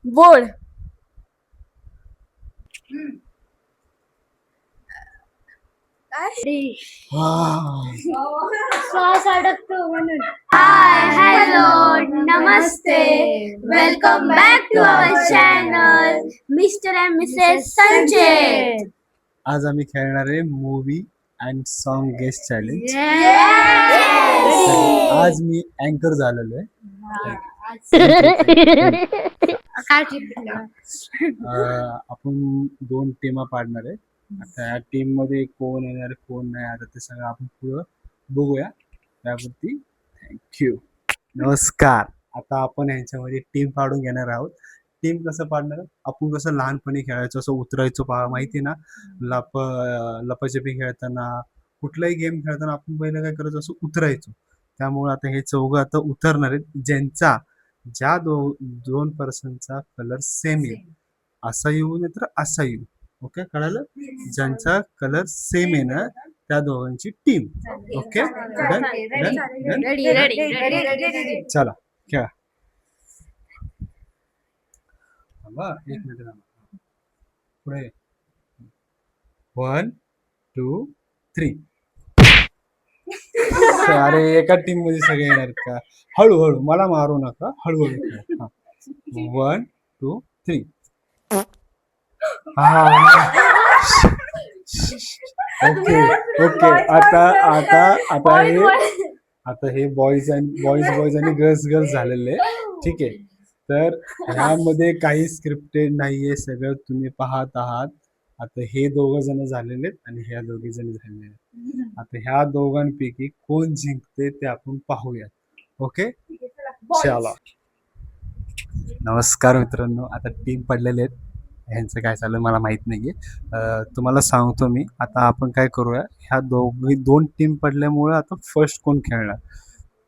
Board. श्वास अडकतो म्हणून. हाय हॅलो नमस्ते welcome back to our channel Mr and Mrs Sanchet. आज आम्ही खेळणार आहे movie and song guest challenge. आज मी अँकर झालेलो आहे. आपण 2 टीमा पाडणार आहे. आता या टीम मध्ये कोण येणार कोण नाही आता ते सगळं आपण पुढं बघूया. त्यावरती थँक्यू. नमस्कार. आता आपण यांच्यामध्ये टीम पाडून घेणार आहोत. टीम कसं पाडणार, आपण कसं लहानपणी खेळायचो असं उतरायचो माहिती ना, लपाछपी खेळताना कुठलाही गेम खेळताना आपण पहिलं काय करायचो असं उतरायचो. त्यामुळे आता हे चौघं आता उतरणार आहेत, ज्या दोन पर्सनचा कलर सेम येईल, असा येऊ नाही तर असा येऊ. ओके, कळालं? ज्यांचा कलर सेम येणार त्या दोघांची टीम. Okay, done. चला खेळा. एक मिनिट पुढे. 1 2 3. अरे एका टीम मध्ये सगळे येणार का? हळूहळू, मला मारू नका, हळूहळू. 1 2 3. Okay okay. आता हे बॉईज आणि गर्ल्स झालेले. ठीक आहे, तर ह्यामध्ये काही स्क्रिप्टेड नाहीये, सगळं तुम्ही पाहत आहात. आता हे 2 जण झालेले आणि ह्या 2 जण झालेले. आता ह्या दोघांपैकी कोण जिंकते ते आपण पाहूया. ओके, चला. नमस्कार मित्रांनो. आता टीम पडलेले आहेत, ह्यांचं काय चालू मला माहित नाहीये. तुम्हाला सांगतो मी. आता आपण काय करूया, ह्या 2 टीम पडल्यामुळे आता फर्स्ट कोण खेळणार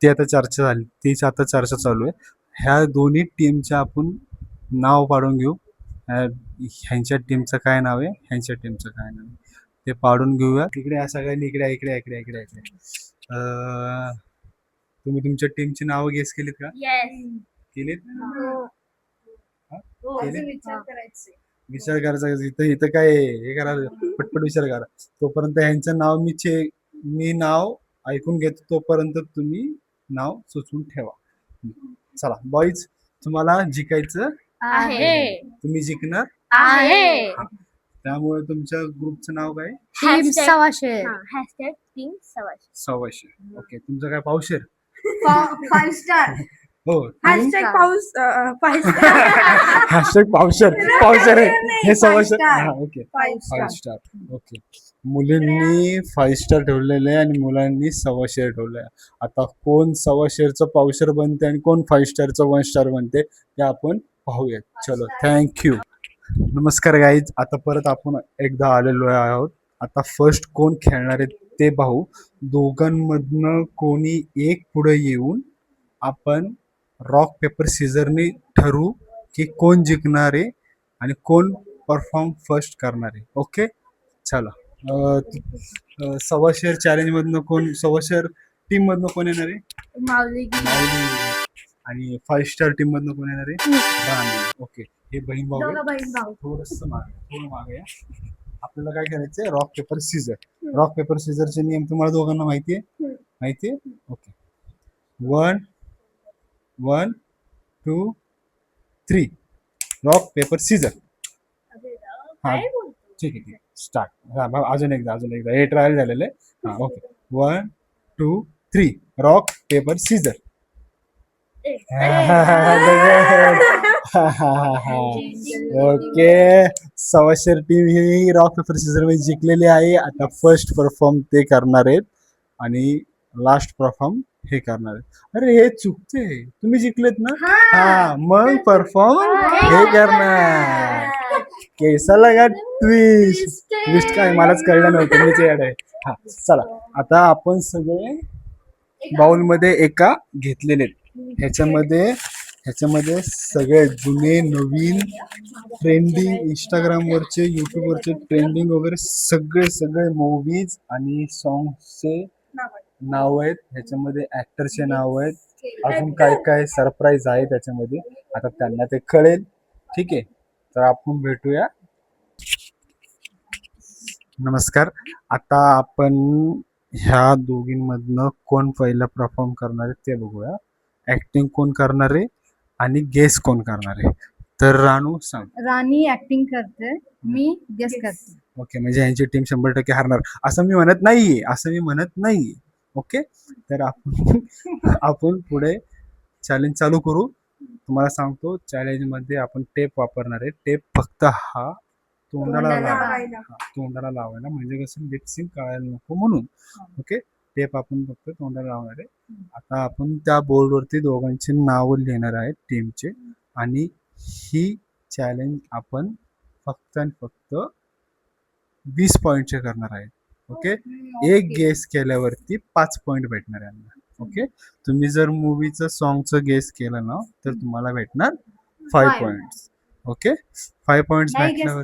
ती आता चर्चा झाली, तीच आता चर्चा चालू आहे. ह्या दोन्ही टीमच्या आपण नाव पाडून घेऊ. ह्यांच्या टीमचं काय नाव आहे, ह्यांच्या टीमचं काय नाव आहे ते पाडून घेऊया. इकडे या सगळ्यांनी, इकडे इकडे इकडे इकडे इकडे. तुम्ही तुमच्या टीमची नावं गेस केलीत का? केलीत? विचार करायचा. इथं काय हे करा, पटपट विचार करा. तोपर्यंत ह्यांचं नाव मी नाव ऐकून घेतो, तोपर्यंत तुम्ही नाव सुचवून ठेवा. चला बॉईज, तुम्हाला जिंकायचं आहे. तुम्ही जिंकणार आहे. त्यामुळे तुमच्या ग्रुपचं नाव काय? टीम सवाशे. सव्वाशे. ओके, तुमचं काय? पावशेर. 5 स्टार. हो, #पाऊस पावशेर आहे हे सव्वाशे. Okay, 5 star. ओके, मुलींनी 5 स्टार ठेवलेले आणि मुलांनी 1.25 ठेवले. आता कोण 1.25चं पावशेर बनते आणि कोण 5 स्टारचं 1 स्टार बनते ते आपण पाहूयात. चलो, थँक्यू. नमस्कार गाईज. आता परत आपण एकदा आलेलो आहोत. आता फर्स्ट कोण खेळणार आहे ते पाहू. दोघांमधनं कोणी एक पुढे येऊन आपण रॉक पेपर सीझरने ठरवू की कोण जिंकणार आहे आणि कोण परफॉर्म फर्स्ट करणार आहे. ओके, चला. 1.25 चॅलेंज मधनं कोण, 1.25 टीम मधनं कोण येणार आहे? माऊली. आणि 5 स्टार टीम मधनं कोण येणार आहे? राणी. ओके, हे बहीण भाऊ. थोडंसं मागे या. आपल्याला काय करायचंय? Rock paper scissor. Rock paper सीझरचे नियम तुम्हाला दोघांना माहितीये? ओके. 1 2 3. Rock paper scissor. हा, ठीक आहे. स्टार्ट. अजून एकदा हे ट्रायल झालेलं आहे. हा, okay. 1 2 3. Rock paper scissor. Okay, 1.25 team ही रॉक पेपर सीझर मध्ये जिंकलेली आहे. आता फर्स्ट परफॉर्म ते करणार आहेत आणि लास्ट परफॉर्म हे करणार आहेत. अरे हे चुकते, तुम्ही जिंकलेत ना. हा, मग परफॉर्म हे करणार. कैसा लगा ट्विस्ट काय मलाच कळलं नव्हतं, मीच येड आहे. हा, चला. आता आपण सगळे बाउल मध्ये एका घेतलेले आहेत. ह्याच्यामध्ये सगळे जुने नवीन ट्रेंडिंग इंस्टाग्रामवरचे, युट्यूबवरचे ट्रेंडिंग वगैरे सगळे मूवीज आणि सॉंग्सचे नाव आहेत. ह्याच्यामध्ये ऍक्टरचे नाव आहेत. अजून काय काय सरप्राईज आहे त्याच्यामध्ये, आता त्यांना ते कळेल. ठीक आहे, तर आपण भेटूया. नमस्कार. आता आपण ह्या दोघींमधनं कोण पहिला परफॉर्म करणार आहे ते बघूया. ऍक्टिंग कोण करणार आहे आणि गेस कोण करणार आहे. तर रानू सांग. राणी ऍक्टिंग करते, मी गेस करते. ओके, म्हणजे यांची टीम 100% हारणार असं मी म्हणत नाहीये. ओके, तर आपण पुढे चॅलेंज चालू करू. तुम्हाला सांगतो, चॅलेंज मध्ये आपण टेप वापरणार आहे. टेप फक्त हा तोंडाला लावायला, म्हणजे कसं लिपसिंग कळायला नको म्हणून. ओके, टेप आपण फक्त तोंडाला लावणार आहे. आता आपण त्या बोर्डवरती दोघांची नावं लिहिणार आहेत टीमचे, आणि ही चॅलेंज आपण फक्त आणि फक्त 20 पॉईंटचे करणार आहे. ओके, एक गेस केल्यावरती 5 पॉईंट भेटणार यांना. ओके, तुम्ही जर मूवीचं सॉन्गचं गेस केलं ना तर तुम्हाला भेटणार 5 पॉइंट्स. ओके, 5 पॉइंट्स भेटल्यावर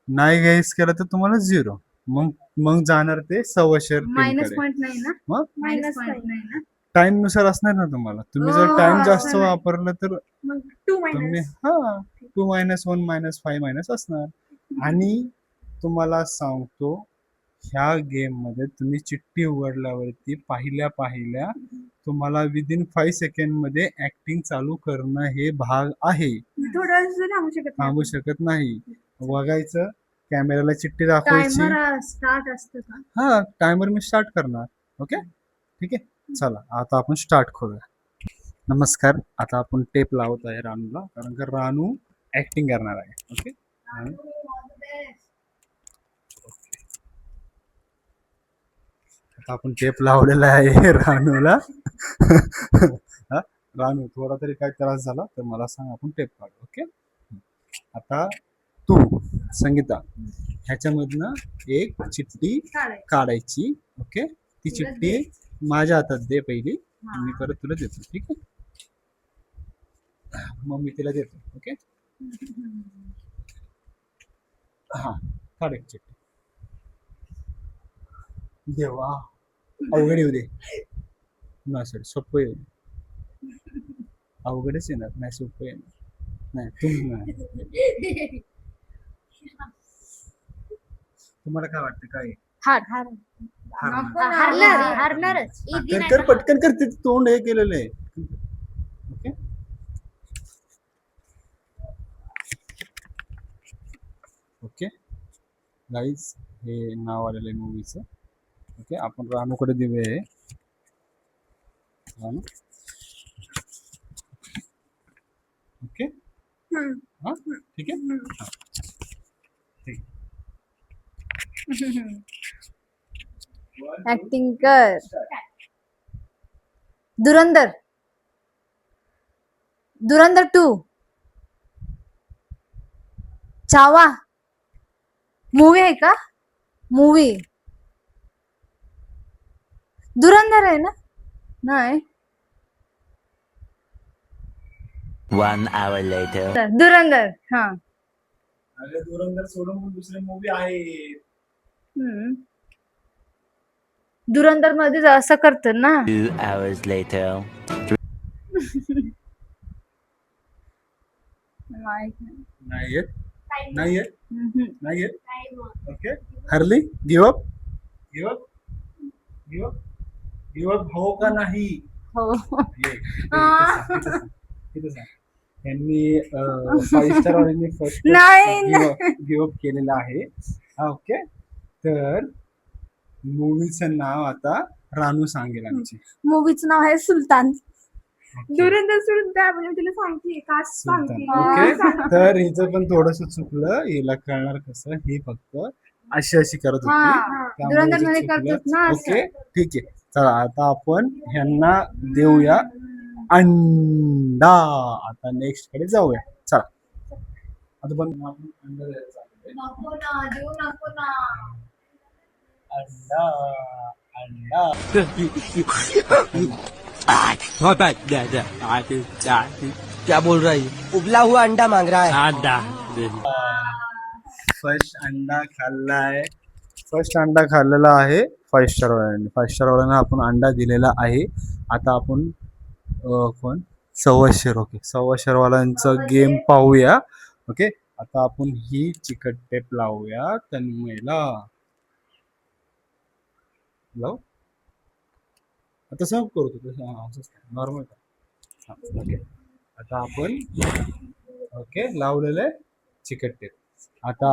नाही गेस केलं तर तुम्हाला 0. मग जाणार ते सवशेर मायनस पॉइंट नाही ना? मग मायनस पॉइंट नाही ना? टाइम नुसार असणार ना तुम्हाला. तुम्ही जर टाइम जास्त वापरलं तर मग 2 तुम्ही मायनस 2 -1 -5 मायनस असणार. आणि तुम्हाला सांगतो, ह्या गेम मध्ये तुम्ही चिठ्ठी उघडल्यावरती पाहिल्या तुम्हाला विदिन 5 सेकंड मध्ये ऍक्टिंग चालू करणं हे भाग आहे. थोडा वेळ थांबू शकत नाही. बघायचं, कॅमेराला चिठ्ठी दाखवायची. टायमर स्टार्ट असतं का? हा, टायमर मी स्टार्ट करणार. ओके, ठीक आहे, चला आता आपण स्टार्ट करूया. नमस्कार. आता आपण टेप लावत आहे रानूला, कारण का रानू ऍक्टिंग करणार आहे. ओके, आता आपण टेप लावलेला आहे रानूला. रानू, थोडा तरी काय त्रास झाला तर मला सांग, आपण टेप काढू. ओके, आता तू संगीता ह्याच्यामधनं एक चिठ्ठी काढायची. ओके, ती चिठ्ठी माझ्या हातात दे पहिली, मी परत तुला देतो. ठीक आहे, मग मी तिला देतो. ओके, हा, काढ एक चिठ्ठी. देवा, अवघड येऊ दे ना सर, सोपं येऊ दे. अवघडच येणार नाही, सोपं येणार नाही. तुम्हाला काय वाटतं, काय हारणारच. कर पटकन कर, तिथे तोंड हे केलेलं आहे. ओके, ओके गाईज, हे नाव आलेलं आहे मूवीचं. ओके, आपण रानूकडे देऊया. रानू, ओके, हा, ठीक आहे, हा, ठीक. ऍक्टिंग कर. धुरंधर 2, छावा मूवी आहे का? मूवी धुरंधर आहे ना? नाही, 1 hour later. धुरंधर. हा, अरे धुरंधर सोडून दुसरे मूवी आहे. धुरंधर मध्ये असं करत ना. 2 hours later. नाही येत. ओके, हरली. गिव अप हो का नाही? हो. इथं सांग. यांनी 5 स्टार वाल्यांनी फर्स्ट गिव अप केलेलं आहे. ओके, तर मूवीचं नाव आता रानू सांगेल आमची. मूवीचं नाव आहे सुलतान. धुरंधर सोडून द्या, म्हणजे तिला सांगते कास्ट सांगते. ओके, तर हिचं पण थोडस चुकलं. हिला कळणार कसं, ही फक्त अशी करत होती. धुरंधर मध्ये करतात ना. ओके, ठीक आहे, चला आता आपण ह्यांना देऊया अंडा. आता नेक्स्ट कडे जाऊया. चला, आता पण आपण अंडा द्यायचा. नको ना, देऊ नको ना. अंडा अंडा क्या बोल रहा है ये? उबला हुआ अंडा मांग रहा है. फर्स्ट अंडा खाल्लाय. फर्स्ट अंडा खाल्लेला आहे 5 स्टार वाल्यांनी. 5 स्टार वाल्यांना आपण अंडा दिलेला आहे. आता आपण कोण? सव्वाशेर. ओके, सव्वाशेरवाल्यांचा गेम पाहूया. ओके. आता आपण ही चिकट टेप लावूया तन्मयला. लाव. आता सहज करतो तसं असंच नॉर्मल. ओके. आता आपण ओके लावलेलं चिकट टेप. आता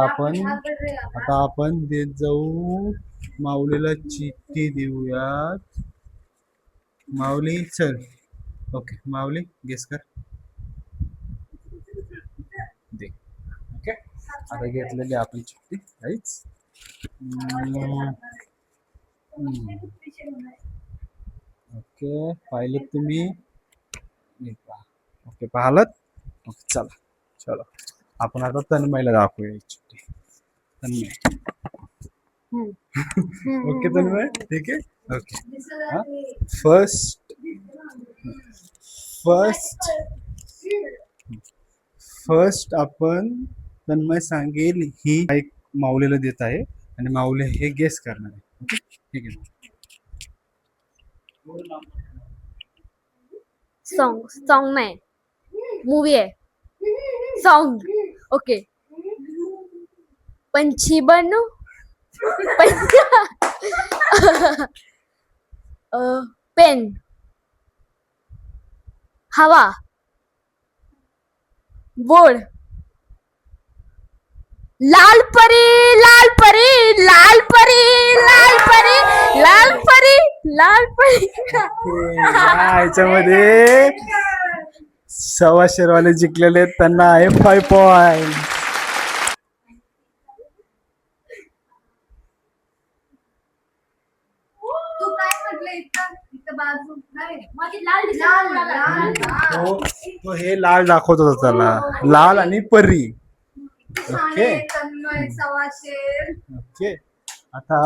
आपण देत जाऊ माऊलीला चिठ्ठी देऊयात. माऊली चल. ओके माऊली गेस कर दे. ओके आता घेतलेली आपण चिठ्ठी राईच. ओके पाहिले तुम्ही. ओके पाहिलं. ओके चला चलो आपण आता तन्मयला दाखवूया चिठ्ठी. तन्मय ओके तन्मय ठीक आहे. ओके फर्स्ट आपण तन्मय सांगेल ही एक माऊलीला देत आहे आणि माऊली हे गेस करणार आहे. ओके ठीक आहे. सॉन्ग नाही, मूवी आहे. सॉन्ग. ओके. पंछी बनू. पेन. हवा. बोर्ड. लाल परी लाल परी लाल परी लाल परी लाल परी लाल परी. याच्यामध्ये सव्वाशेरवाले जिंकलेले आहेत, त्यांना आहे 5 पॉइंट. तू काय म्हटलं इथं बाजू नाही माझी लाल तो हे लाल दाखवत होता त्याला. लाल आणि परी. ओके तन्मय सव्वाशे. ओके आता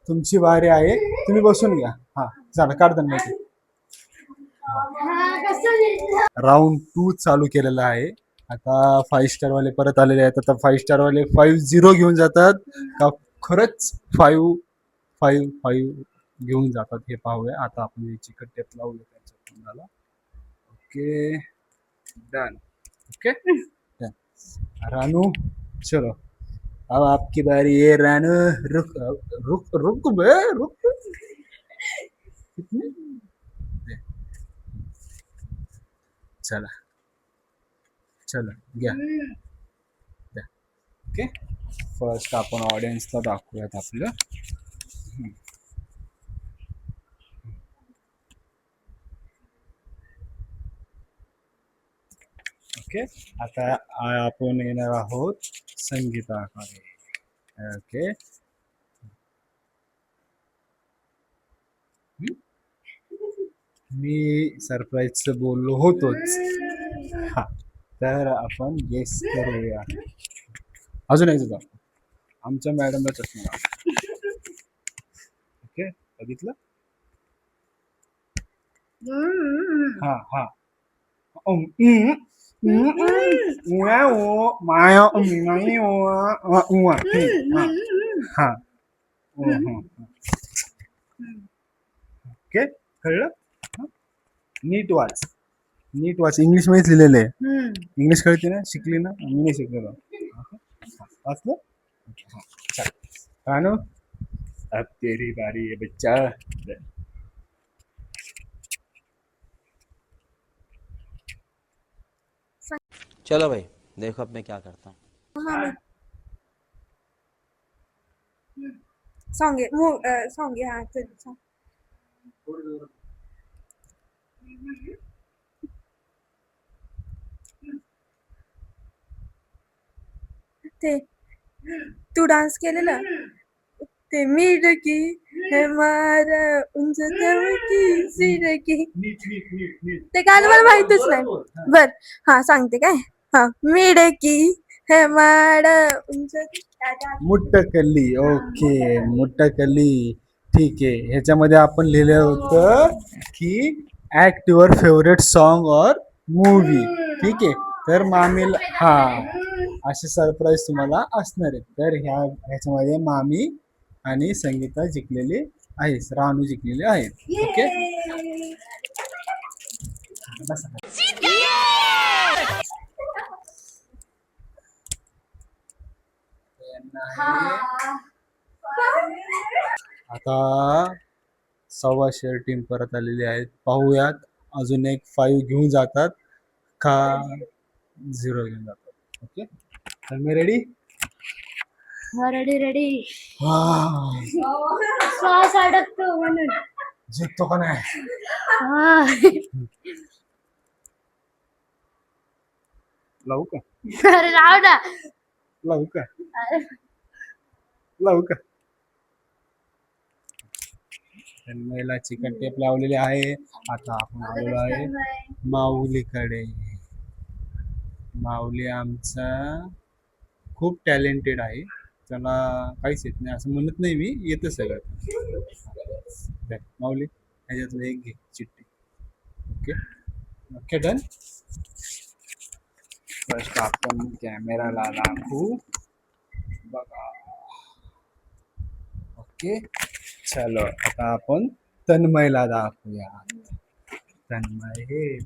तुमची वारी आहे. तुम्ही बसून घ्या. हा झालं काढता नाही. राऊंड 2 चालू केलेला आहे. आता 5 स्टार वाले परत आलेले आहेत. आता 5 स्टार वाले 5-0 घेऊन जातात का खरंच 5-5 घेऊन जातात हे पाहूया. आता आपण चिकट टेप लावूया त्यांच्या तोंडाला. Okay done. Okay done. Ranu चलो अब आपकी बारी है रानू. रुक रुक रुक बे रुक. कितने चला चला घ्या. ओके फर्स्ट आपण ऑडियन्सला दाखवूयात आपलं. ओके आता आपण येणार आहोत संगीताकडे. ओके मी सरप्राईजचं बोललो होतोच. हा तर आपण गेस करूया. अजून एक जाऊ आमच्या मॅडमला चष्मा. ओके बघितलं. हा हा माया हा ओके कळलं. नीट वाच. नीट वाच. इंग्लिश मध्येच लिहिलेलं आहे. इंग्लिश कळते ना शिकली ना. मी नाही शिकलेलो. वाचलं. रानू अब तेरी बारी है बच्चा. चलो भाई देखो अब मैं क्या करता हूँ. सॉन्ग आहे सॉन्ग आहे. हा चल song. ते तू डान्स केलेला ते मिडकी हे मारा उंच की सिरकी. ते गाणं मला माहितच नाही. बर हा सांगते काय. हा मिडकी हे मारा उंच मुट्टकल्ली. ओके मुट्टकल्ली ठीक आहे. ह्याच्यामध्ये आपण लिहिलं होतं की ऍक्ट युअर फेवरेट सॉन्ग और मूवी. ठीक आहे तर मामीला हा असे सरप्राईज तुम्हाला असणार आहेत. तर ह्याच्यामध्ये मामी आणि संगीता जिंकलेली आहे. रानू जिंकलेली आहेत. ओके आता 1.25 टीम परत आलेली आहेत. पाहूयात अजून एक 5 घेऊन जातात का 0 घेऊन जातात. ओके, तर मी रेडी. रेडी रेडी जिंकतो श्वास अडकतो म्हणून का नाही? लावू का अरे राव ना. लावू का लावू का? तन्मयला चिकन टेप लावलेले आहे. आता आपण आलेलो आहे माऊलीकडे. माऊली आमचा खूप टॅलेंटेड आहे. त्याला काहीच येत नाही असं म्हणत नाही मी, येतं सगळं. धर, माऊली ह्याच्यातलं एक घे चिठ्ठी. Okay okay done. फर्स्ट आपण कॅमेराला दाखवू बघा. ओके चलो आता आपण तन्मयला दाखवूया. तन्मय हे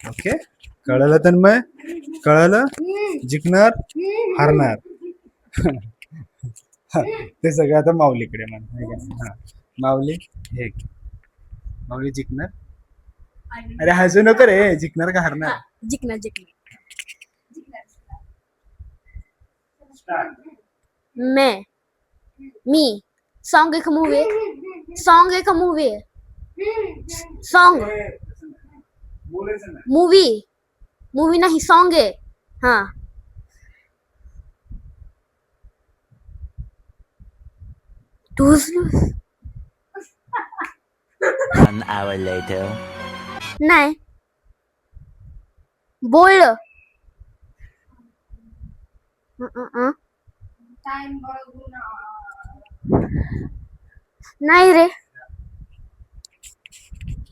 ओके, कळलं तन्मय? कळलं? जिंकणार हारणार ते सगळं आता माऊलीकडे म्हणा. हा माऊली हे माऊली जिंकणार. अरे हसू नको रे, जिंकणार का हारणार? जिंकणार जिंकणार. मी सॉन्ग एक मूवी सॉन्ग मूवी नाही सॉन्ग आहे. हा One hour later. नाही बोल. टाइम बघू ना. नाही रे.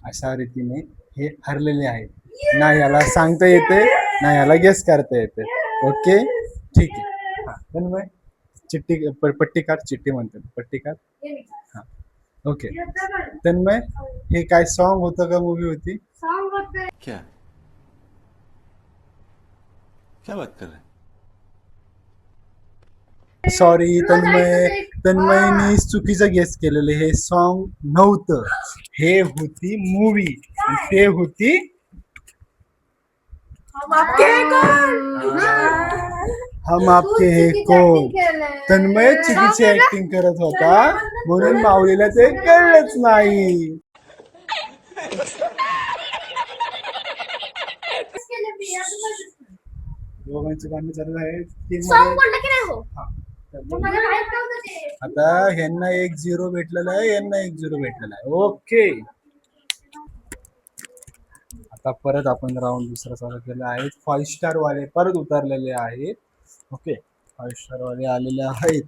अशा रीतीने हे हरलेले आहेत. ना याला सांगता येते ना याला गेस करता येते. ओके ठीक आहे. हा तन्मय चिठ्ठी पट्टी काढ. चिठ्ठी म्हणतात पट्टी काढ. हा ओके तन्मय हे काय सॉन्ग होतं का मूवी होती? सॉन्ग होते. क्या क्या बात कर रहे हैं? सॉरी तन्मयनी चुकीचं गेस केलेलं. हे सॉन्ग नव्हतं, हे होती मूवी. ते होती हम आपके है कौन. तन्मय चुकीची ऍक्टिंग करत होता म्हणून माऊलीला ते कळलंच नाही. दोघांचे गाणं चालू आहे. सॉन्ग बोललं की नाही हो. मला माहित नव्हतं ते. आता ह्यांना 1-0 भेटलेला आहे, यांना 1-0 भेटलेला आहे. ओके आता परत आपण राऊंड दुसरा चालू केला आहे. 5 स्टार वाले परत उतरलेले आहेत. ओके 5 स्टार वाले आलेले आहेत.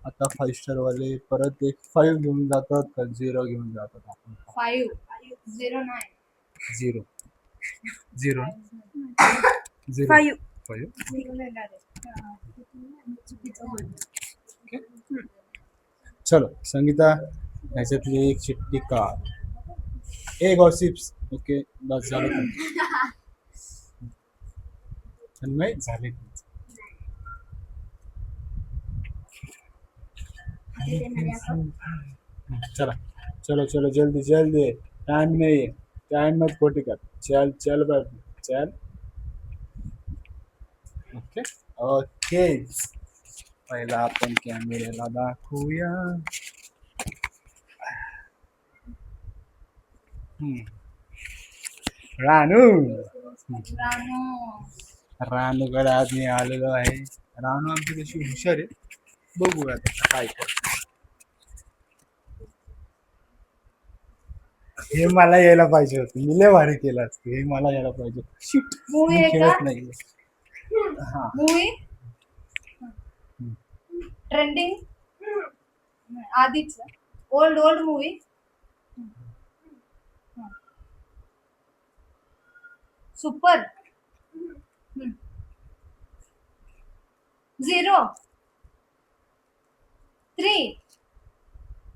आता 5 स्टार वाले परत एक 5 घेऊन जातात का 0 घेऊन जातात? आपण 5 0 9 0 0 0 5 चलो संगीता ह्याच्यातली एक चिठ्ठी काढ. ए गॉसिप्स. ओके बस झालं. तन्मय झाले. चला चलो चलो जल्दी जल्दी. टाइम नहीं है, टाइम मत खोटी कर. चल चल बाबू चल. ओके ओके पहिला आपण कॅमेऱ्याला दाखवूया. रानू रानूकडे आज मी आलेलो आहे. रानू आमची कशी हुशार आहे बघूया काय करतो. हे मला यायला पाहिजे होतं, मी लय भारी केलं असतं. हे मला यायला पाहिजे. शिट मूवी आहे खेळत का? नाही. हा मूवी ट्रेंडिंग आधीच ओल्ड मूवी. Super 0 3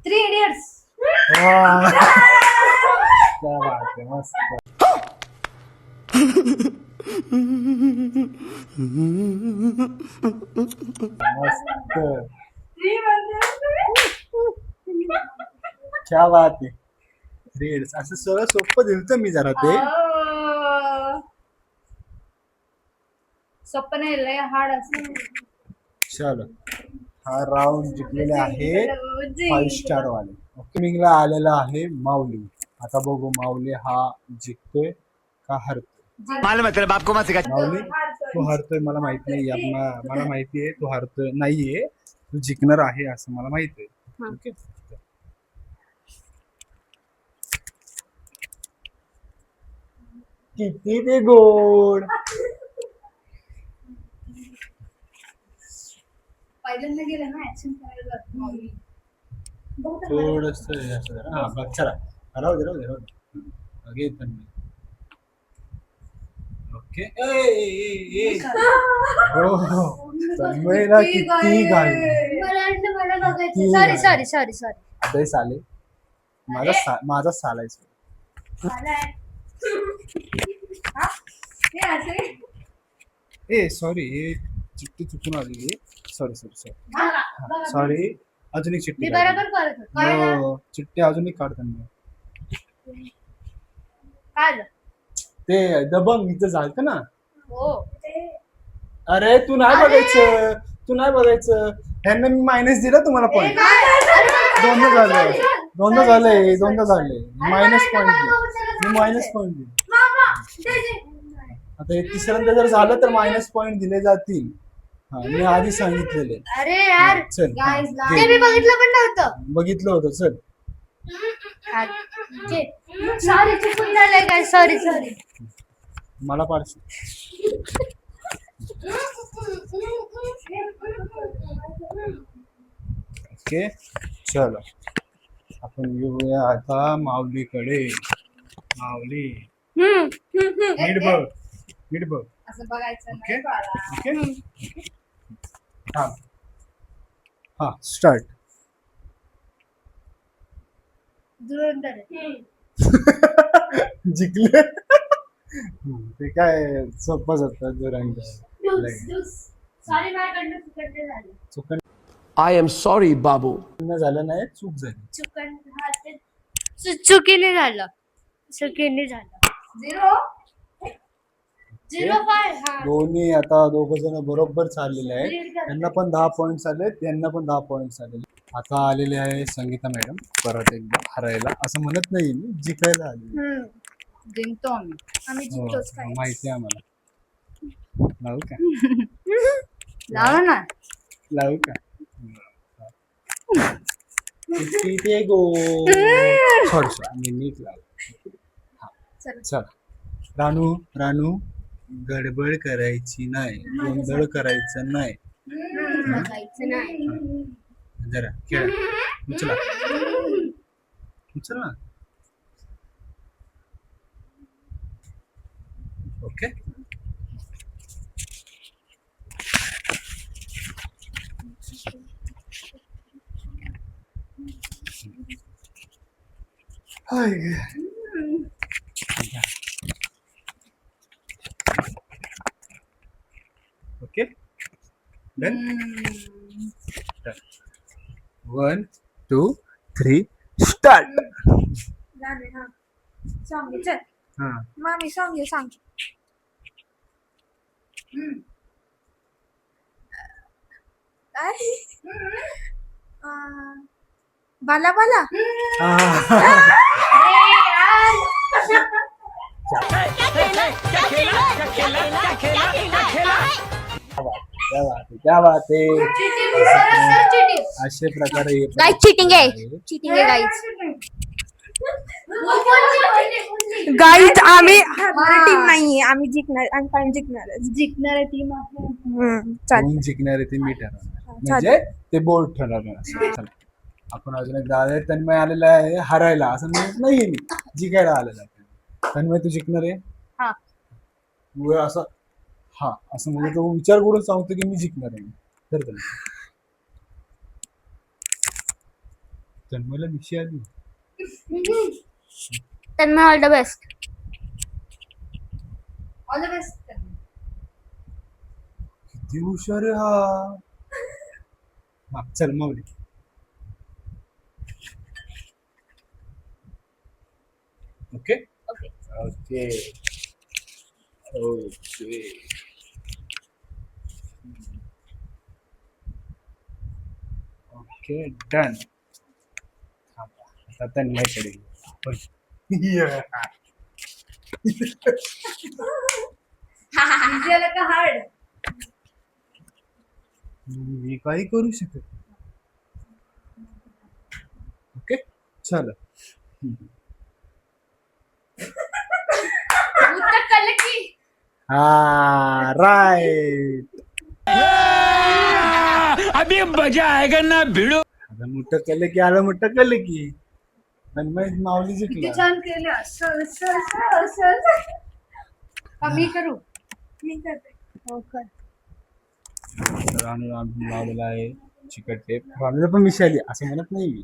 idiots. वा. क्या बात आहे, मस्त. मस्त. क्या बात आहे. रेड्स असं सरळ सोपं दिलं मी जरा ते. सोपं नाही लय हार्ड असं. चलो हा राऊंड जिंकलेले आहे 5 स्टार वाले. ओपनिंगला आलेला आहे माऊली. आता बघू माऊली हा जिंकतोय का हरतोय. मालूम है तेरे बाप को मत सिखा. माऊली तू हरतोय मला माहित नाही. मला माहिती आहे तू हरतोय नाहीये. तू जिंकणार आहे असं मला माहित आहे. ओके किती ते गोड. पहिल्यांदा गेलं ना ऍक्शन करायला माऊली. थोडस हा बघ चला राहू दे. Okay okay. तन्मयला किती घाई. मला बघायचं. ती सॉरी आहे. Sorry sorry sorry. आता साले माझा सालायचं. ए सॉरी हे चिठ्ठी चुकून आलेली. सॉरी अजून एक चिठ्ठी मी बरोबर करत होते. हो चिठ्ठी अजून एक काढताना काय झालं? ते दबंग इथं झालं ना. हो अरे तू नाही बघायचं. ह्यांना मी मायनस दिलं तुम्हाला पॉईंट. दोनदा झाले मायनस पॉईंट दिले. आता हे तिसऱ्यांदा जर झालं तर मायनस पॉईंट दिले जातील. हा मी आधी सांगितलेले. अरे यार चल ते मी बघितलं पण नव्हतं. बघितलं होतं. चल सॉरी चुकून झालंय काय. सॉरी मला पाडशी. ओके चलो आपण येऊया आता माऊलीकडे. माऊली नीट बघ. असं बघायचं ओके नाही बाळा. ओके हा स्टार्ट. धुरंधर आहे. जिंकले. ते काय सोपंच होतं. सॉरी माझ्याकडनं चुकंडे झाले. चुकून I am sorry, Babu. झालं नाही चूक झाली. चुकीने झालं. 0.5. दोन्ही आता दोघ जण बरोबर चाललेले आहेत. त्यांना पण 10 पॉइंट आले. त्यांना पण 10 पॉइंट आलेले. आता आलेले आहे संगीता मॅडम परत एकदा हरायला असं म्हणत नाही मी. जिंकायला आले. जिंकतो आम्ही हो, जिंकतोच काय. माहिती आहे आम्हाला. लावू का लाव ना. किती ते गो. सॉरी मी नीट लाव. चल रानू गडबड करायची नाही. गोंधळ करायचा नाही. जरा खेळा. उचला. Okay okay done. 1 2 3 start. Song चल. हा मामी सॉंग सांग. बाला क्या बात है. अशा प्रकारे गाईज चिटिंग आहे गाईज आम्ही टीम नाहीये. आम्ही जिंकणार टीम आहे. कोण जिंकणार ते मी ठरवणार. म्हणजे ते बोर्ड ठरवणार. चला आपण अजून एक दादा तन्मय आलेला आहे हरायला असं म्हणत नाहीये मी. जिंकायला आलेला आहे. तन्मय तू जिंकणार आहे. असं असं म्हणजे तो विचार करून सांगतो की मी जिंकणार आहे. तर तन्मयला निशी आली. Tanmay all the best. All the best. किती हुशार आहे हा चल Mauli. Okay okay okay okay. Okay done. आता त्यांच्याकडे इझी आलं का हार्ड? मी काही करू शकत. ओके चल. उत्तर कळलं की हा राईट. अभी मजा आएगा ना भिड़ो. आता मोठं केलं की आलं मोठं केलं की आणि मग माऊली किती जिंकला. छान केलं. असं असं असं असं असं. का मी करू? मी करते. हो कर. तर आम्ही लावलेला आहे चिकट टेप. आम्हाला पण मिशाली असं म्हणत नाही मी.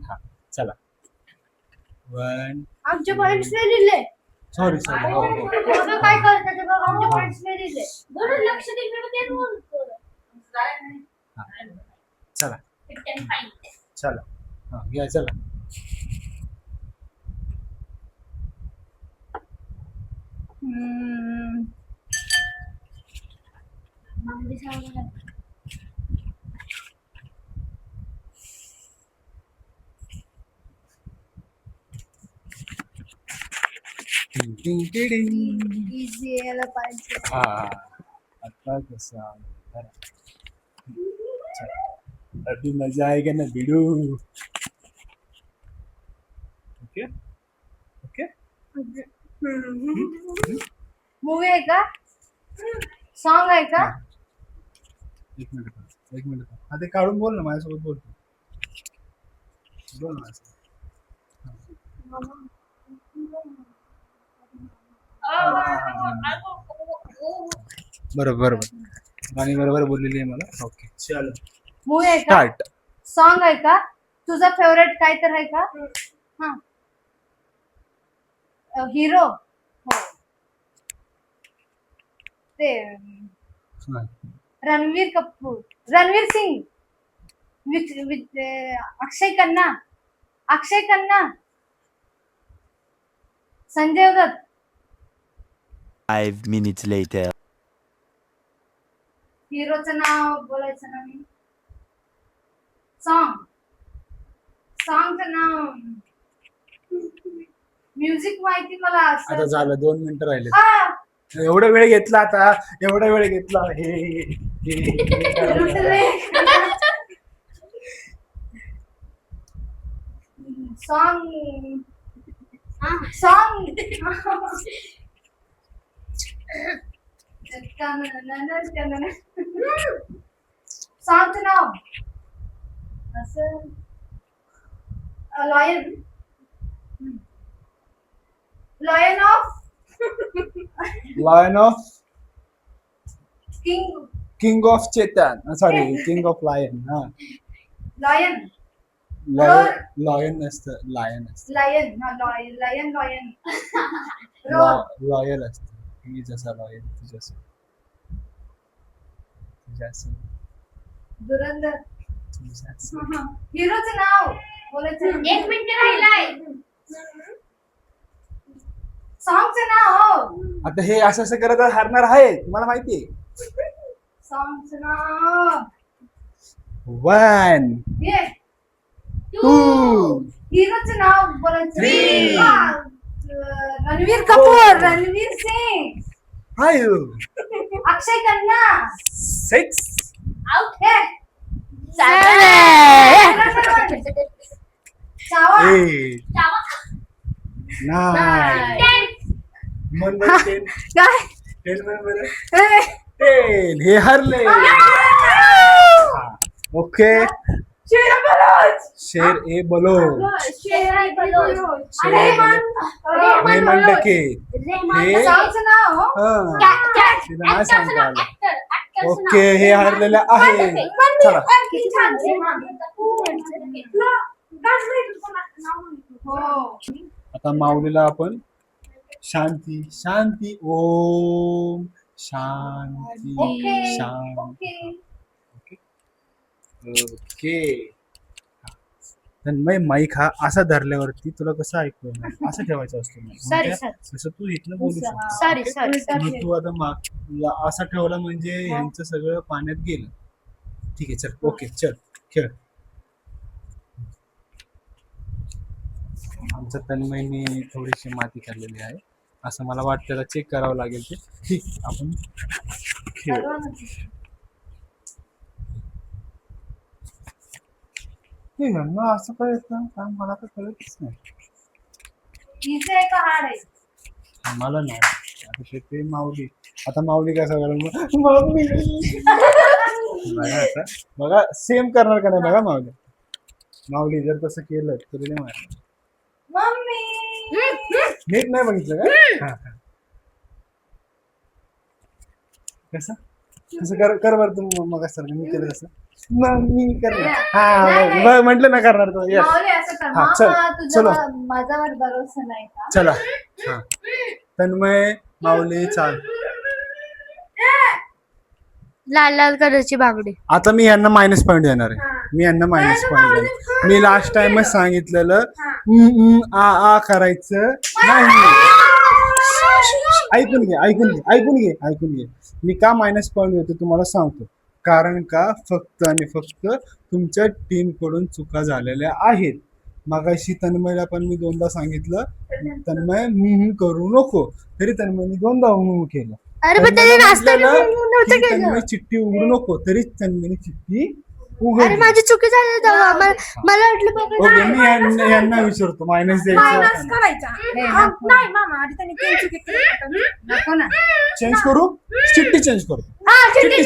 हा चला. 1 आमचे पॉइंट्स नाही दिले. Sorry sorry. हो हो बघा काय करतात ते बघा. आमचे पॉइंट्स नाही दिले. बरं लक्ष दिलं ते बोलतो. हा. चला It can find. चला हा घ्या चला. माऊली सांगा. टिंग टिंग टिडिंग. इझी यायला पाहिजे. हा आता कसं चला. अभी मजा आएगा ना भिडू. Okay okay. मूवी आहे का? सॉन्ग आहे का? एक मिनिट हा ते काढून बोल ना माझ्यासोबत बोलतो. बोल ना माझ्यासोबत. बरोबर बरोबर. गाणी बरोबर बोललेली आहे मला. ओके चल मूवी आहे का? स्टार्ट. सॉन्ग आहे का? तुझा फेवरेट काय तर आहे का? हा. हिरो हो ते Ranveer Kapoor, Ranveer Singh with Akshaye Khanna, Sanjay Dutt. 5 minutes later. हिरोचं नाव बोलायचं ना मी. सॉंगचं नाव म्युझिक माहिती मला आता असं. झालं 2 मिनिटं राहिले. हा एवढा वेळ घेतला आता. एवढा वेळ घेतला हे सॉन्ग सॉन्गचं नाव असं lion of lion of king king of Chetan. Sorry king of lion. हा लॉयन लॉयन नसतं लायन असतं. लॉयन रोर लॉयल असतं. मी जसा लॉयल तुझ्यासोबत धुरंधर. तुझ्यासोबत. हिरोचं नाव बोलायचं. 1 मिनिट राहिलाय. सॉन्गचं नाव आता हे असं असं करत हारणार आहे तुम्हाला माहितीये. सॉन्गचं नाव 1 ये 2 हिरोचं नाव बोलायचं. 3 रणवीर कपूर, रणवीर सिंग, 5 अक्षय खन्ना. 6 Out. हे 7. चावा 8 Chawa. 9 10. नंबर 10. काय 10 नंबर 10. हे हरले. ओके शेर ए बोलो. Raymond decay. हे सॉन्गचं नाव हा. तिला नाही सांगता आलं. Okay Okay. हे हरलेलं आहे. चला किती छान. हो आता माऊलीला आपण शांती शांती ओम शांती ओके शांती. Okay okay. तन्मय माईक हा असा धरल्यावरती तुला कसं ऐकू येणार असं ठेवायचं असतं mic. Sorry, म्हणजे जसं तू इथनं बोलू शकतो. सॉरी सॉरी मग तू आता असा ठेवला म्हणजे ह्यांचं सगळं पाण्यात गेलं. ठीक आहे चल ओके चल खेळ. आमच्या तन्मयने थोडीशी माती खाल्लेली आहे असं मला वाटतं. त्याला चेक करावं लागेल ते. ठीक आपण खेळ. हे यांना असं काय येतं काय मला तर कळतच नाही. इथे एक हाड आहे. मला नाही आता ते माऊली. आता माऊली काय सगळं माऊली बघा आता बघा सेम करणार का नाही बघा माऊली. माऊली जर तसं केलं तर नाही मारणार. मम्मी नीट नाही बघितलं का? कसं कसं कर बरं तू मग असं मी केलं तसं मग मी करणार. हा म्हटलं ना करणार तो. Yes. माऊली असं कर. हा, चल, मामा चलो. तुझा माझ्यावर भरोसा नाही का? चला हा तन्मय माऊली चाल. लाल लाल कलरची बांगडी. आता मी यांना मायनस पॉईंट देणार आहे. मी यांना मायनस पॉईंट देणार. मी लास्ट टाइमच सांगितलेलं आ करायचं नाही. ऐकून घे. मी का मायनस पॉईंट देतो तुम्हाला सांगतो. कारण का फक्त आणि फक्त तुमच्या टीम कडून चुका झालेल्या आहेत. मगाशी तन्मयला पण मी 2दा सांगितलं तन्मय करू नको तरी तन्मयने 2दा केलं. अरे पण त्याने नाश्ता नव्हतं केलं. तन्मय चिठ्ठी उघडू नको तरी तन्मयने चिठ्ठी अरे उघडली. माझी चुकी झाली तेव्हा. मला वाटलं बाबा ओके मी यांना विचारतो मायनस द्यायचं मायनस करायचा. नाही मामा आधी त्यांनी त्यांची किती नको ना. चेंज करू. चिठ्ठी चेंज करू. चिठ्ठी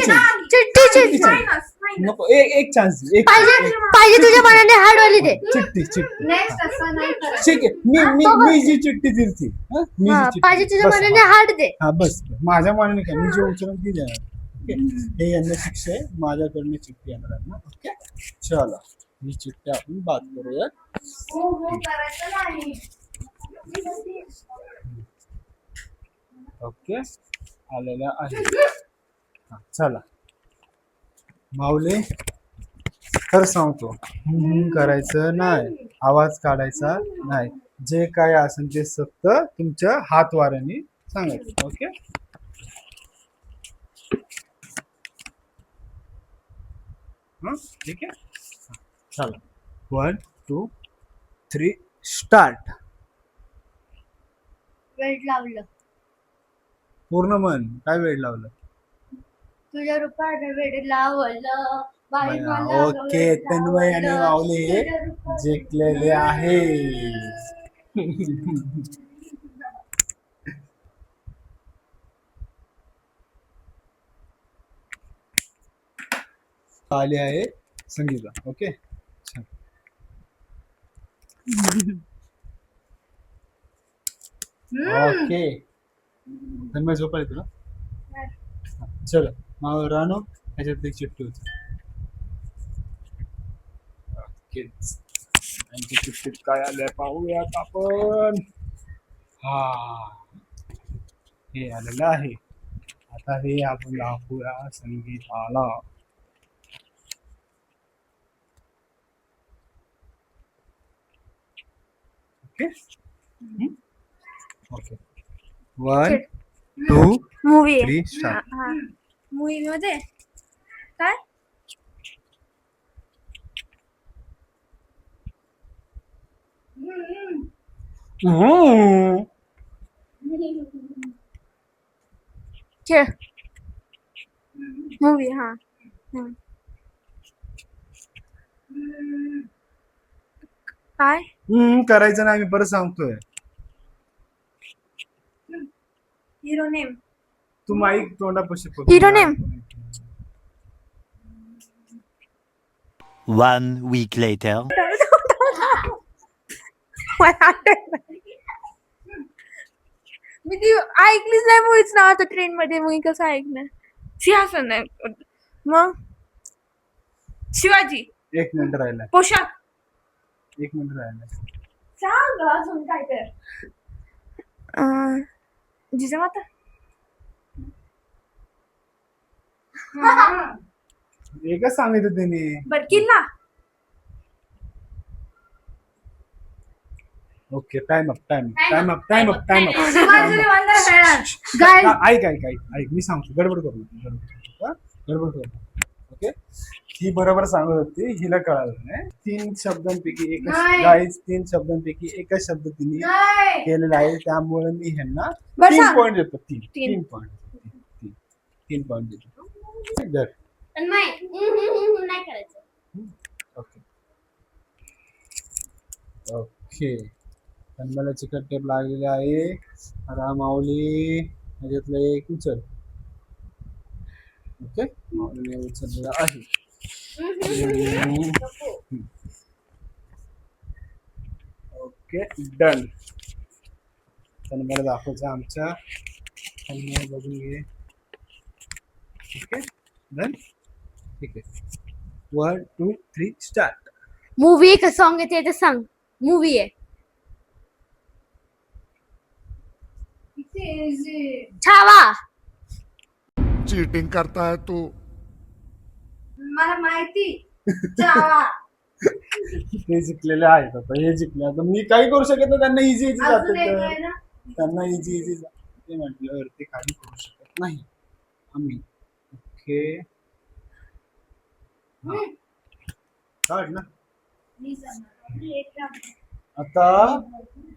चिठ्ठी मायनस नको एक चान्स पाहिजे तुझ्या मनाने हार्डवाली दे. चिठ्ठी नेक्स्ट असं नाही करायचं. ठीक आहे. मी जी चिठ्ठी दिली पाहिजे तुझ्या मनाने हार्ड दे. हा बस माझ्या मनाने काय मी जे उचलून ती देणार. ओके हे यांना शिक्षा आहे. माझ्याकडनं चिठ्ठी येणार आहे ना. ओके चला ही चिठ्ठी आपण बात करूया. हो करायचं नाही. ओके आलेल्या आहे. हा, चला माऊले खरं सांगतो करायचं नाही. आवाज काढायचा नाही. जे काय असेल ते फक्त तुमच्या हातवाऱ्याने सांगायचं. ओके ठीक आहे. चला 1 2 3 स्टार्ट. वेळ लावलं पूर्ण मन काय वेळ लावलं. तुझ्या रूपाने वेळ लावलं बाई मला ओके वेळ तन्मय आणि लावलं. माऊली तुझ्या रूपाने जिंकलेले आहे. आली आहे संगीता. ओके छान. ओके तन्मय झोपाय तुला. चल मग रानो ह्याच्यात एक चिठ्ठी होती. ओके यांची चिठ्ठीत काय आलंय पाहूयात आपण. हा हे आलेलं आहे. आता हे आपण दाखवूया संगीताला. Okay okay 1 2 movie 3 start. Movie मध्ये काय खेळ. मूवी काय करायचं नाही. मी परत सांगतोय. हिरो नेम तू माईक तोंडापाशी पकड. Hero name? 1 week later. मला आठवत नाही. मी ती ऐकलीच नाही मूवीच नाव. आता ट्रेन मध्ये मूवी कसं ऐकणार. सिंहासन नाही मग शिवाजी 1 मिनिट राहिलाय. पोशाख 1 मिनिट राहिलाय. सांग अजून काय तर जिजामाता एकच सांगितलं त्यांनी. बर किल्ला. Okay time up. Shivaji wonder guy. ऐक मी सांगतो. गडबड करू नका. ओके ही बरोबर सांगत होती, हिला कळालं नाही. 3 शब्दांपैकी एकच नाही. गाईज 3 शब्दांपैकी एकच शब्द तिने नाही. केलेला आहे, त्यामुळे मी ह्यांना बरं 3 सांग. पॉईंट देतो. 3 तीन. पॉईंट देतो. धर. पण नाही नाही करायचं. ओके तन्मयला चिकट टेप लागलेले आहे. रामावली ह्याच्यातलं एक उचल. ओके माऊलीने उचललेला आहे. Okay done. तन्मयला दाखवायचं आमच्या. तन्मय बघून घे. Okay done. ठीक आहे 1 2 3 स्टार्ट. मूवी का सॉन्ग आहे ते सांग. मूवी आहे. छावा. चीटिंग करता है तू. मला माहिती. जावा. ते जिंकलेले आहेत. आता हे जिंकले. आता मी काही करू शकत नाही. त्यांना इझी अजून एक जाते. आहे ना. त्यांना इझी ते म्हटल्यावर ते काही करू शकत नाही आम्ही. ओके काढ ना. आता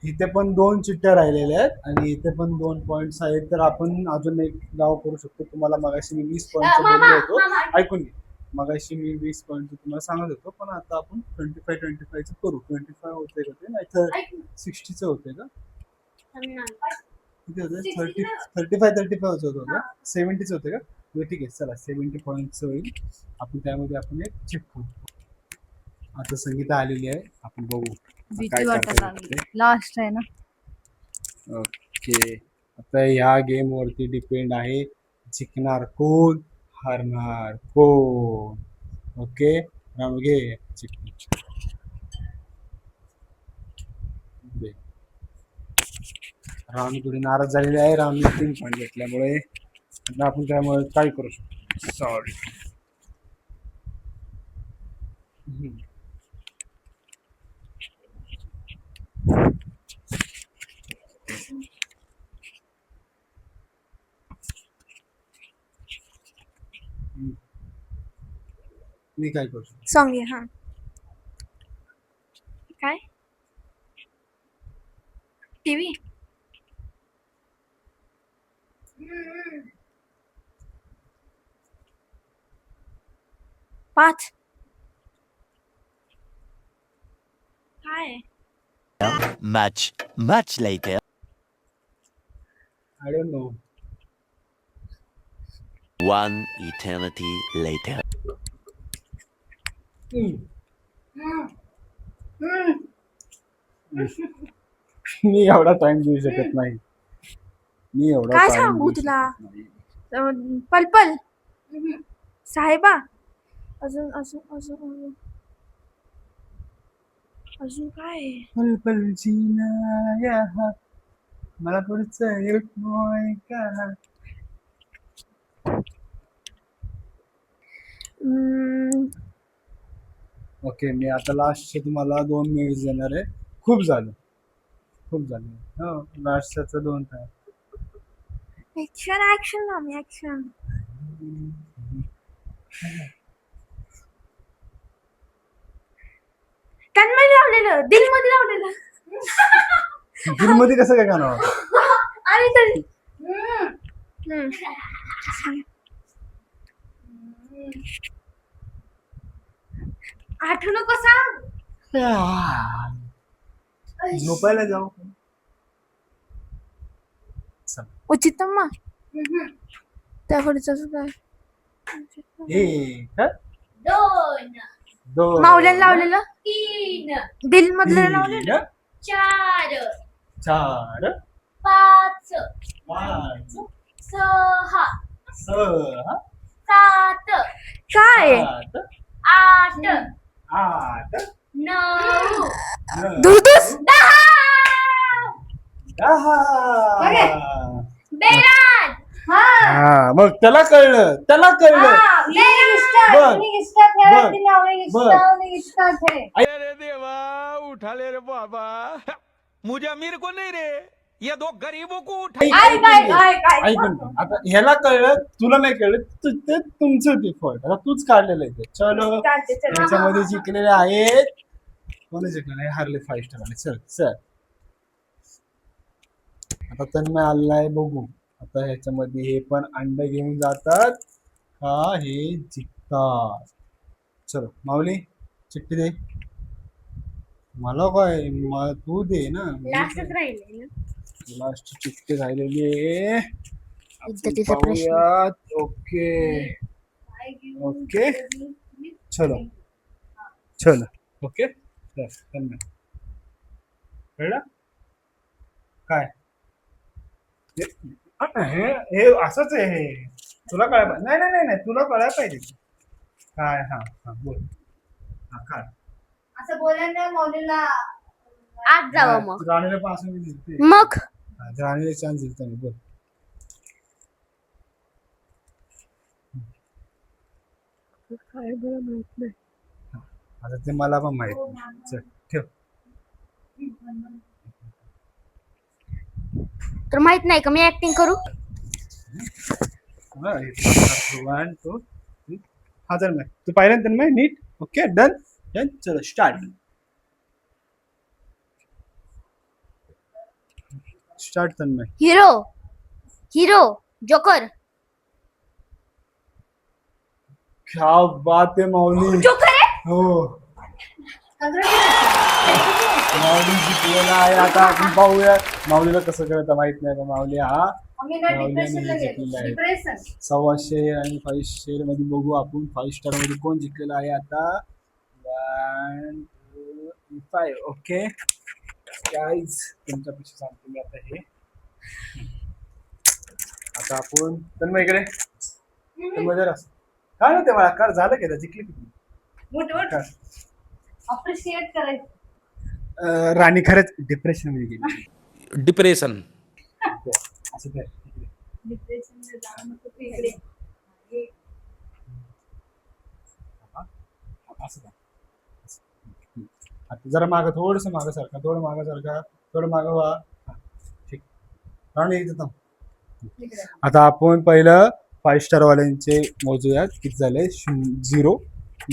इथे पण 2 चिठ्ठ्या राहिलेल्या आहेत आणि इथे पण 2 पॉइंट्स आहेत. तर आपण अजून एक डाव करू शकतो. तुम्हाला मगाशी मी 20 पॉईंट बोललो होतो. ऐकून घे. मगाशी मी 20 पॉईंट तुम्हाला सांगत होतो, पण आता आपण 25 करू. 25 होते का ते, नाही तर 60च होते का? किती होते? 35 होतं का? 70च होते का? ठीक आहे चला 70 पॉईंट्स होईल. आपण त्यामध्ये आपण एक चेक करू. आता संगीता आलेली आहे. आपण बघू काय करता येते. लास्ट आहे ना. ओके आता ह्या गेम वरती डिपेंड आहे जिंकणार कोण, हारणार कोण. ओके राम घे. राम थोडी नाराज झालेली आहे. रामने 3 पॉईंट घेतल्यामुळे आता आपण त्यामुळे काय करू शकतो. सॉरी मी काय करू शकतो. सॉन्ग आहे. हा काय टीव्ही. 5 काय Much later. I don't know. 1 eternity later. मी एवढा टाइम देऊ शकत नाही. काय सांगू तुला. पलपल. साहेबा. अजून अजून अजून अजून अजून काय आहे? पल जीना यहाँ मला पुढचं एक मोय का. ओके मी आता लास्टचे तुम्हाला 2 मिनिट्स देणार आहे. खूप झालं. हो लास्टचं 2 तास. ऍक्शन ना. ऍक्शन. तन्मय लावलेलं. दिल मध्ये लावलेलं. दिलमध्ये कसं काय गाणं होतं. आणि तरी आठवू नको सांग. झोपायला जाऊ. उचितम्मा. त्या पुढचं काय. 1 2 2 मावल्याला लावलेलं. 3 दिल मधलं लावलेलं. 4 4 5 5 6 6 7 काय 8 8 9 दुधूस. 10 10 बेरान. हा मग त्याला कळलं बघ. बघ. अरे देवा उठा ले रे बाबा मुझे अमीर को नहीं रे ये दो गरीबों को उठा ऐक ना. आता ह्याला कळलं तुला नाही कळलं ते तुमचं ते फॉल्ट. आता तूच काढलेलं आहे ते. चलो याच्यामध्ये जिंकलेले आहेत कोणी जिंकलेले हारले 5 स्टार वाले. चल चल आता तन्मय आलेला आहे बघू. आता ह्याच्यामध्ये हे पण अंड घेऊन जातात का हे जिंकतात. चलो माऊली चिठ्ठी दे. मला काय तू दे ना. लास्ट चिठ्ठी राहिलेली आहे. ओके ओके चलो चलो ओके तन्मय कळलं काय हे असंच आहे. हे तुला कळायला पाहिजे. नाही नाही नाही तुला कळायला पाहिजे काय. हा हा बोल. हा काय असं बोलायला मौलीला आज जावं मग. राणीला पासून दिसते. मग राणीला चान्स दिसतो मी. बोल काय बरं माहित नाही. आता ते मला पण माहित नाही. चल ठेव. तर माहित नाही का मी ऍक्टिंग करू. 1 2 3 हा तन्मय तू पाहिलं ना तन्मय नीट. ओके डन डन चलो start start Tanmay. Hero hero joker. क्या बात आहे माऊली. जोकर आहे. हो माऊली जिंकलेला आहे. आता आपण पाहूया माऊलीला कसं कळतं माहित नाही का. माऊली हा माऊलीने जिंकलेला आहे. 1.25 शेअर आणि 5 शेअर मध्ये बघू आपण 5 स्टार मध्ये कोण जिंकलेला आहे. आता 1 2 5 ओके गाईज तुमच्यापेक्षा सांगतो मी आता हे. आता आपण तन्मय इकडे तन्मय जरा काय ना ते मला कार झालं की जिंकली किती. अप्रिशिएट करायचं. राणी खरंच डिप्रेशन मध्ये गेली. डिप्रेशन असं काय डिप्रेशनला जाऊ नको तू इकडे. असं काय आता जरा मागं थोडंसं मागं सारखा थोडं मागं व्हा. ठीक राणी इथं थांब. आता आपण पहिलं 5 स्टार वाल्यांचे मोजूयात किती झाले. 0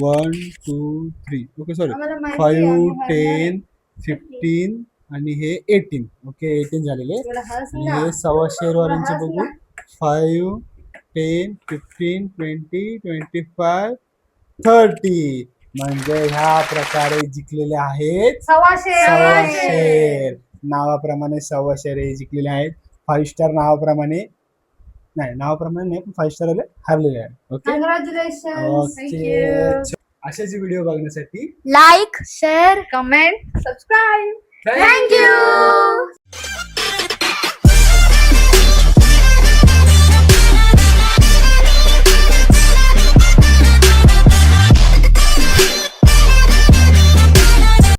1 2 3 ओके सॉरी 5 10 15 आणि हे 18 ओके 18 झालेले. आणि हे 1.25 शेअर वाल्यांचे बघू 5 10 15 20 25 30 म्हणजे ह्या प्रकारे जिंकलेले आहेत 1.25 शेअर. नावाप्रमाणे 1.25 शेअर हे जिंकलेले आहेत. 5 स्टार नावाप्रमाणे नाही पण 5 स्टार आले हारलेले आहेत. ओके ओके अशाच व्हिडिओ बघण्यासाठी like share comment subscribe. Thank you.